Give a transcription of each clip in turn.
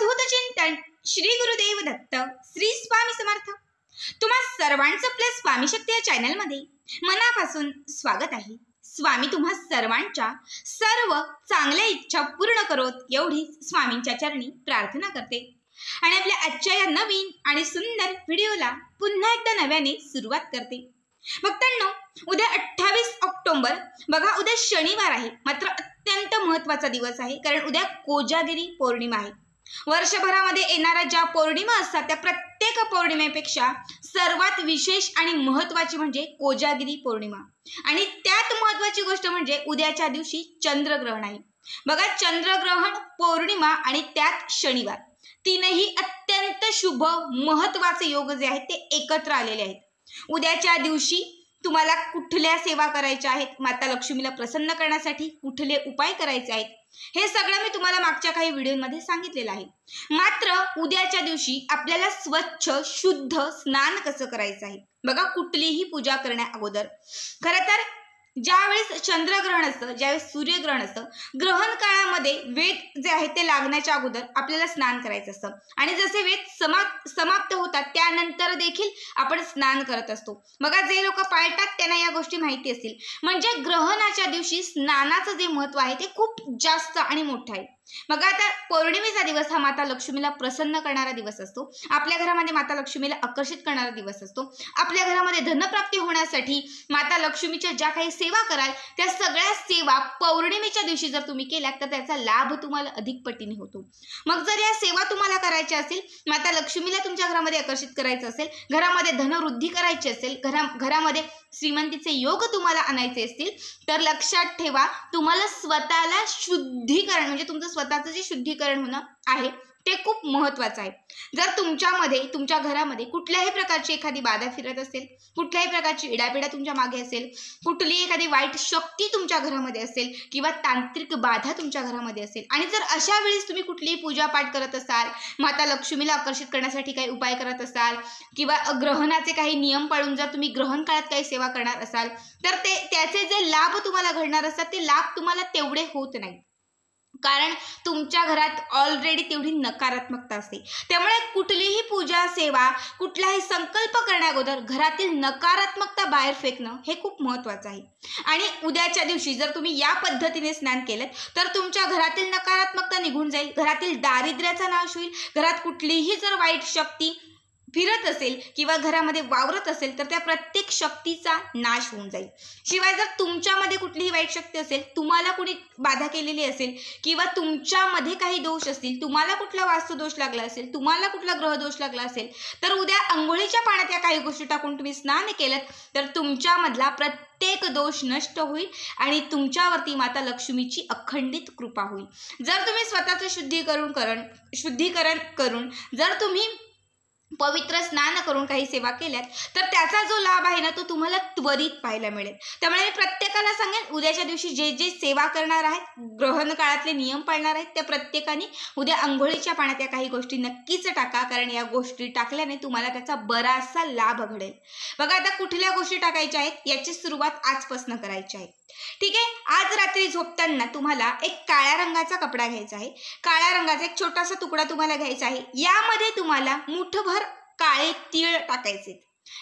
अवधूत चिंतन श्री गुरुदेव दत्त श्री स्वामी समर्थ। तुम्हा सर्वांचं आपल्या स्वामी शक्ती या चॅनल मध्ये मनापासून स्वागत आहे। स्वामी तुम्हा सर्वांच्या सर्व चांगल्या इच्छा पूर्ण करोत एवढी स्वामींच्या चरणी प्रार्थना करते आणि आपल्या आजच्या या नवीन आणि सुंदर व्हिडिओला पुन्हा एकदा नव्याने सुरुवात करते। भक्तांनो, उद्या 28 ऑक्टोबर बघा, उद्या शनिवार आहे, मात्र अत्यंत महत्त्वाचा दिवस आहे, कारण उद्या कोजागिरी पौर्णिमा आहे। वर्षभरामध्ये येणाऱ्या ज्या पौर्णिमा असतात त्या प्रत्येक पौर्णिमेपेक्षा सर्वात विशेष आणि महत्त्वाची म्हणजे कोजागिरी पौर्णिमा। आणि त्यात महत्त्वाची गोष्ट म्हणजे उद्याच्या दिवशी चंद्रग्रहण आहे। बघा, चंद्रग्रहण, पौर्णिमा आणि त्यात शनिवार, तीनही अत्यंत शुभ महत्त्वाचे योग जे आहेत ते एकत्र आलेले आहेत। उद्याच्या दिवशी तुम्हाला कुठल्या सेवा करायच्या आहेत, माता लक्ष्मीला प्रसन्न करण्यासाठी कुठले उपाय करायचे आहेत, हे सगळं मी तुम्हाला मागच्या काही व्हिडिओमध्ये सांगितलेलं आहे। मात्र उद्याच्या दिवशी आपल्याला स्वच्छ शुद्ध स्नान कसं करायचं आहे। बघा, कुठलीही पूजा करण्या अगोदर खरं तर ज्यावेळेस चंद्रग्रहण असतं, ज्यावेळेस सूर्यग्रहण असतं, ग्रहण काळामध्ये वेद जे आहेत ते लागण्याच्या अगोदर आपल्याला स्नान करायचं असतं आणि जसे वेद समाप्त होतात त्यानंतर देखील आपण स्नान करत असतो। बघा, जे लोक पाळतात त्यांना या गोष्टी माहिती असतील। म्हणजे ग्रहणाच्या दिवशी स्नानाचं जे महत्त्व आहे ते खूप जास्त आणि मोठं आहे। बघा, आता पौर्णिमेचा दिवस हा माता लक्ष्मीला प्रसन्न करणारा दिवस असतो। आपल्या घरामध्ये माता लक्ष्मीला आकर्षित करणारा दिवस असतो। आपल्या घरामध्ये धनप्राप्ती होण्यासाठी माता लक्ष्मीच्या ज्या काही सेवा कराल त्या सगळ्या सेवा पौर्णिमेच्या दिवशी जर तुम्ही केल्यात तर त्याचा लाभ तुम्हाला अधिक पटीने होतो। मग जर या सेवा तुम्हाला करायच्या असेल, माता लक्ष्मीला तुमच्या घरामध्ये आकर्षित करायचं असेल, घरामध्ये धनवृद्धी करायची असेल, घरामध्ये श्रीमंतीचे योग तुम्हाला आणायचे असतील, तर लक्षात ठेवा, तुम्हाला स्वतःला शुद्धीकरण म्हणजे तुमचं स्वतःचं जे शुद्धीकरण होणं आहे ते खूप महत्त्वाचं आहे। जर तुमच्या घरामध्ये कुठल्याही प्रकारची एखादी बाधा फिरत असेल, कुठल्याही प्रकारची इडापिडा तुमच्या मागे असेल, कुठलीही एखादी वाईट शक्ती तुमच्या घरामध्ये असेल किंवा तांत्रिक बाधा तुमच्या घरामध्ये असेल आणि जर अशा वेळेस तुम्ही कुठलीही पूजा पाठ करत असाल, माता लक्ष्मीला आकर्षित करण्यासाठी काही उपाय करत असाल किंवा ग्रहणाचे काही नियम पाळून जर तुम्ही ग्रहण काळात काही सेवा करणार असाल तर त्याचे जे लाभ तुम्हाला घडणार असतात ते लाभ तुम्हाला तेवढे होत नाही, कारण तुमच्या घरात ऑलरेडी तेवढी नकारात्मकता असते। त्यामुळे कुठलीही पूजा सेवा, कुठलाही संकल्प करण्याअगोदर घरातील नकारात्मकता बाहेर फेकणं हे खूप महत्त्वाचं आहे। आणि उद्याच्या दिवशी जर तुम्ही या पद्धतीने स्नान केलं तर तुमच्या घरातील नकारात्मकता निघून जाईल, घरातील दारिद्र्याचा नाश होईल, घरात कुठलीही जर वाईट शक्ती फिरत असेल किंवा घरामध्ये वावरत असेल तर त्या प्रत्येक शक्तीचा नाश होऊन जाईल। शिवाय जर तुमच्यामध्ये कुठलीही वाईट शक्ती असेल, तुम्हाला कुणी बाधा केलेली असेल किंवा तुमच्यामध्ये काही दोष असतील, तुम्हाला कुठला वास्तुदोष लागला असेल, तुम्हाला कुठला ग्रहदोष लागला असेल, तर उद्या अंघोळीच्या पाण्यात या काही गोष्टी टाकून तुम्ही स्नान केलं तर तुमच्यामधला प्रत्येक दोष नष्ट होईल आणि तुमच्यावरती माता लक्ष्मीची अखंडित कृपा होईल। जर तुम्ही स्वतःचं शुद्धीकरण करून जर तुम्ही पवित्र स्नान करून काही सेवा केल्यात तर त्याचा जो लाभ आहे ना तो तुम्हाला त्वरित पाहायला मिळेल। त्यामुळे मी प्रत्येकाला सांगेन, उद्याच्या दिवशी जे सेवा करणार आहेत, ग्रहण काळातले नियम पाळणार आहेत, त्या प्रत्येकाने उद्या अंघोळीच्या पाण्यात या काही गोष्टी नक्कीच टाका, कारण या गोष्टी टाकल्याने तुम्हाला त्याचा बराचसा लाभ घडेल। बघा, आता कुठल्या गोष्टी टाकायच्या आहेत याची सुरुवात आजपासून करायची आहे। ठीक आहे, आज रात्री झोपताना तुम्हाला एक काळ्या रंगाचा कपडा घ्यायचा आहे, काळ्या रंगाचा एक छोटासा तुकडा तुम्हाला घ्यायचा आहे। यामध्ये तुम्हाला मुठभर काळे तीळ टाकायचे,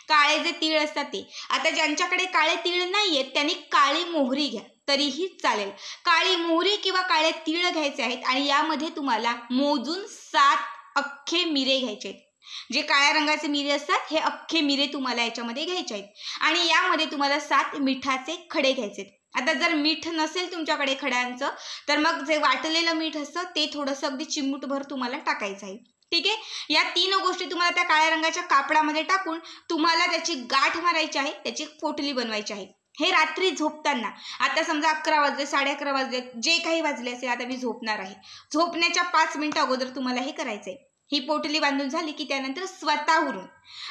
काळे जे तीळ असतात ते। आता ज्यांच्याकडे काळे तीळ नाहीयेत त्यांनी काळी मोहरी घ्या तरीही चालेल। काळी मोहरी किंवा काळे तीळ घ्यायचे आहेत आणि यामध्ये तुम्हाला मोजून 7 अख्खे मिरे घ्यायचे आहेत। जे काळ्या रंगाचे मिरे असतात हे अख्खे मिरे तुम्हाला याच्यामध्ये घ्यायचे आहेत आणि यामध्ये तुम्हाला 7 मिठाचे खडे घ्यायचे आहेत। आता जर मीठ नसेल तुमच्याकडे खड्यांचं तर मग जे वाटलेलं मीठ असतं ते थोडंसं अगदी चिमूटभर तुम्हाला टाकायचं आहे। ठीक आहे, या 3 गोष्टी तुम्हाला त्या काळ्या रंगाच्या कापडामध्ये टाकून तुम्हाला त्याची गाठ मारायची आहे, त्याची पोटली बनवायची आहे। हे रात्री झोपताना, आता समजा 11 वाजले, 11:30 वाजले, जे काही वाजले असेल, आता मी झोपणार आहे, झोपण्याच्या 5 मिनिटं अगोदर तुम्हाला हे करायचंय। ही पोटली बांधून झाली की त्यानंतर स्वतःहून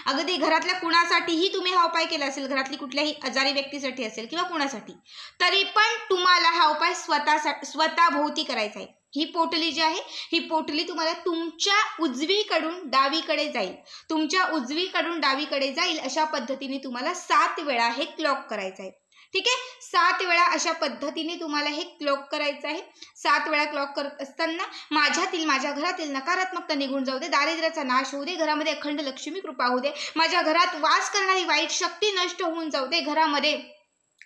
अगदी घरातल्या कुणासाठीही तुम्ही हा उपाय केला असेल, घरातली कुठल्याही आजारी व्यक्तीसाठी असेल किंवा कुणासाठी, तरी पण तुम्हाला हा उपाय स्वतःभोवती करायचा आहे। ही पोटली जी आहे ही पोटली तुम्हाला तुमच्या उजवीकडून डावीकडे जाईल, तुमच्या उजवीकडून डावीकडे जाईल अशा पद्धतीने तुम्हाला 7 वेळा हे क्लॉक करायचं आहे। ठीक आहे, 7 वेळा अशा पद्धतीने तुम्हाला हे क्लॉक करायचं आहे. 7 वेळा क्लॉक करत असताना माझ्या घरातील नकारात्मकता निघून जाऊ दे, दारिद्र्याचा नाश होऊ दे, घरामध्ये अखंड लक्ष्मी कृपा होऊ दे, माझ्या घरात वास करणारी वाईट शक्ती नष्ट होऊन जाऊ दे, घरामध्ये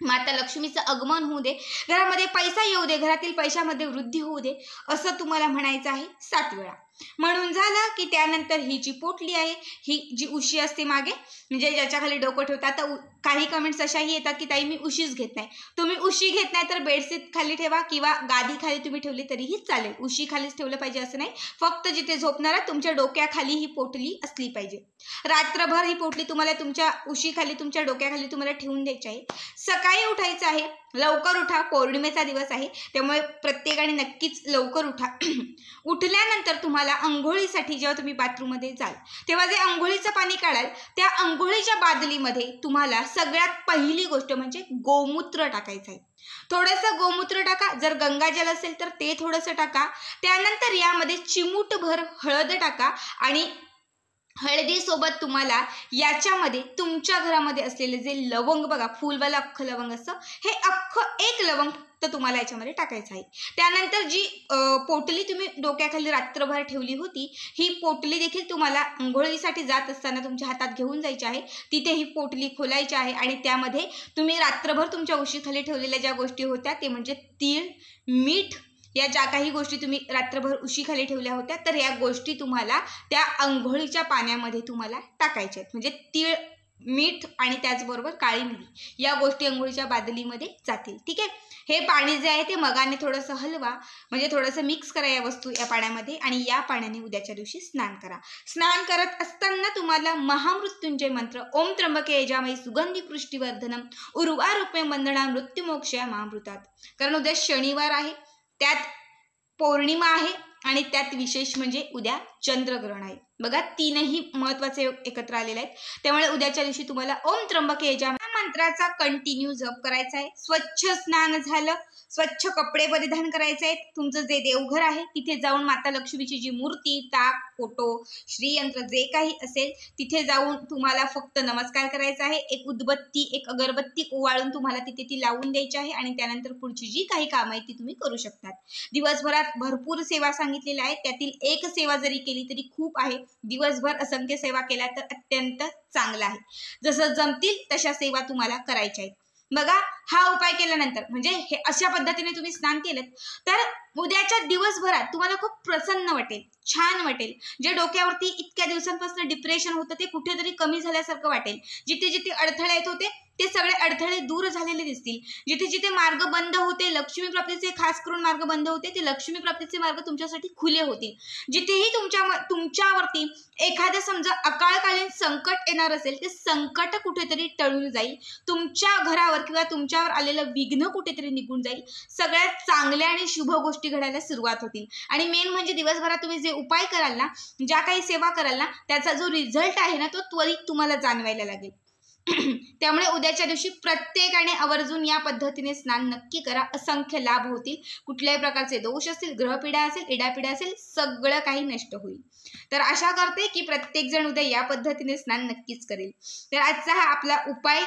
माता लक्ष्मीचं आगमन होऊ दे, घरामध्ये पैसा येऊ दे, घरातील पैशामध्ये वृद्धी होऊ दे, असं तुम्हाला म्हणायचं आहे 7 वेळा. म्हणून झालं की त्यानंतर ही जी पोटली आहे, ही जी उशी असते मागे, म्हणजे ज्याच्या खाली डोकं ठेवतात. तर काही कमेंट्स अशाही येतात की ताई मी उशीच घेत नाही. तुम्ही उशी घेत नाही तर बेडशीट खाली ठेवा किंवा गादी खाली तुम्ही ठेवली तरीही चालेल. उशी खालीच ठेवलं पाहिजे असं नाही, फक्त जिथे झोपणारा तुमच्या डोक्याखाली ही पोटली असली पाहिजे. रात्रभर ही पोटली तुम्हाला तुमच्या उशीखाली, तुमच्या डोक्याखाली तुम्हाला ठेवून द्यायची आहे. सकाळी उठायचं आहे, लवकर उठा, पौर्णिमेचा दिवस आहे त्यामुळे प्रत्येकाने नक्कीच लवकर उठा. उठल्यानंतर तुम्हाला अंघोळीसाठी जेव्हा तुम्ही बाथरूममध्ये जाल तेव्हा जे अंघोळीचं पाणी काढाल त्या अंघोळीच्या बादलीमध्ये तुम्हाला सगळ्यात पहिली गोष्ट म्हणजे गोमूत्र टाकायचं आहे. थोडंसं गोमूत्र टाका, जर गंगाजल असेल तर ते थोडंसं टाका. त्यानंतर यामध्ये चिमूटभर हळद टाका आणि हळदीसोबत तुम्हाला याच्यामध्ये तुमच्या घरामध्ये असलेले जे लवंग बघा, फुलवाला अख्खं लवंग असतं, हे अख्खं एक लवंग तर तुम्हाला याच्यामध्ये टाकायचं आहे. त्यानंतर जी पोटली तुम्ही डोक्याखाली रात्रभर ठेवली होती, ही पोटली देखील तुम्हाला अंघोळीसाठी जात असताना तुमच्या हातात घेऊन जायची आहे. तिथे ही पोटली खोलायची आहे आणि त्यामध्ये तुम्ही रात्रभर तुमच्या उशीखाली ठेवलेल्या ज्या गोष्टी होत्या ते म्हणजे तीळ, मीठ, या ज्या काही गोष्टी तुम्ही रात्रभर उशीखाली ठेवल्या होत्या तर या गोष्टी तुम्हाला त्या अंघोळीच्या पाण्यामध्ये तुम्हाला टाकायच्या आहेत. म्हणजे तीळ, मीठ आणि त्याचबरोबर काळी मिरी या गोष्टी अंघोळीच्या बादलीमध्ये जातील. ठीक आहे, हे पाणी जे आहे ते मगाने थोडंसं हलवा, म्हणजे थोडंसं मिक्स करा या वस्तू या पाण्यामध्ये आणि या पाण्याने उद्याच्या दिवशी स्नान करा. स्नान करत असताना तुम्हाला महामृत्युंजय मंत्र ओम त्र्यंबके यजामहे सुगंधी पुष्टिवर्धनम उर्वारुक्मे वंदना मृत्युमोक्षया महामृतात, कारण उद्या शनिवार आहे, त्यात पौर्णिमा आहे आणि त्यात विशेष म्हणजे उद्या चंद्रग्रहण आहे. बघा, तीनही महत्वाचे एकत्र आलेले आहेत. त्यामुळे उद्याच्या दिवशी तुम्हाला ओम त्र्यंबके यजामहे मंत्राचा कंटिन्यू जप करायचा आहे. स्वच्छ स्नान झालं, स्वच्छ कपडे परिधान करायचे आहेत. तुमचं जे देवघर आहे तिथे जाऊन माता लक्ष्मीची जी मूर्ती, ताक, फोटो, श्रीयंत्र जे काही असेल तिथे जाऊन तुम्हाला फक्त नमस्कार करायचा आहे. एक उदबत्ती, एक अगरबत्ती ओवाळून तुम्हाला तिथे ती लावून द्यायची आहे आणि त्यानंतर पुढची जी काही कामं आहे ती तुम्ही करू शकतात. दिवसभरात भरपूर सेवा सांगितलेल्या आहेत, त्यातील एक सेवा जरी केली तरी खूप आहे. दिवसभर असंख्य सेवा केल्या तर अत्यंत चांगला आहे. जसं जमतील तशा सेवा तुम्हाला करायच्या आहेत. बघा, हा उपाय केल्यानंतर म्हणजे हे अशा पद्धतीने तुम्ही स्नान केलं तर उद्याच्या दिवसभरात तुम्हाला खूप प्रसन्न वाटेल, छान वाटेल. जे डोक्यावरती इतक्या दिवसांपासून डिप्रेशन होतं ते कुठेतरी कमी झाल्यासारखं वाटेल. जिथे जिथे अडथळे येत होते ते सगळे अडथळे दूर झालेले दिसतील. जिथे जिथे मार्ग बंद होते, लक्ष्मी प्राप्तीचे खास करून मार्ग बंद होते, ते लक्ष्मी प्राप्तीचे मार्ग तुमच्यासाठी खुले होतील. जिथेही तुमच्यावरती एखादं समजा अकाळकालीन संकट येणार असेल ते संकट कुठेतरी टळून जाईल. तुमच्या घरावर किंवा तुमच्यावर आलेलं विघ्न कुठेतरी निघून जाईल. सगळ्यात चांगल्या आणि शुभ गोष्टी घडायला सुरुवात होतील. आणि मेन म्हणजे दिवसभरात तुम्ही जे उपाय कराल ना, ज्या काही सेवा कराल ना, त्याचा जो रिझल्ट आहे ना तो त्वरित तुम्हाला जाणवायला लागेल. त्यामुळे उद्याच्या दिवशी प्रत्येकाने आवर्जून या पद्धतीने स्नान नक्की करा. असंख्य लाभ होतील. कुठल्याही प्रकारचे दोष असतील, ग्रहपीडा असेल, इडापीडा असेल, सगळं काही नष्ट होईल. तर आशा करते की प्रत्येक जण उद्या या पद्धतीने स्नान नक्कीच करेल. तर आजचा हा आपला उपाय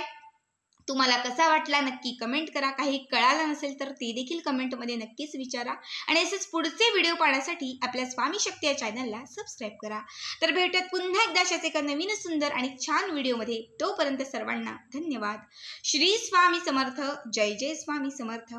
तुम्हाला कसा वाटला नक्की कमेंट करा. काही कळालं नसेल तर ते देखील कमेंटमध्ये नक्कीच विचारा. आणि असेच पुढचे व्हिडिओ पाहण्यासाठी आपल्या स्वामी शक्ती या चॅनलला सबस्क्राईब करा. तर भेटूयात पुन्हा एकदा अशाच एका नवीन सुंदर आणि छान व्हिडिओमध्ये. तोपर्यंत सर्वांना धन्यवाद. श्री स्वामी समर्थ. जय जय स्वामी समर्थ.